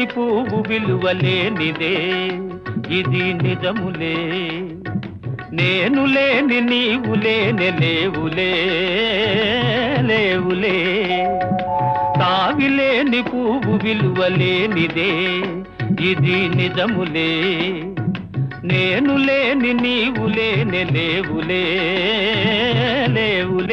పువ్వు విలువలేనిదే ఇది నిజములే. నేను లేని నీవు లేని లేవులే లేవులే. తావిలేని పువ్వు విలువలేనిదే ఇది నిజములే. నేను లేని నీవు లేని లేవులే లేవులే.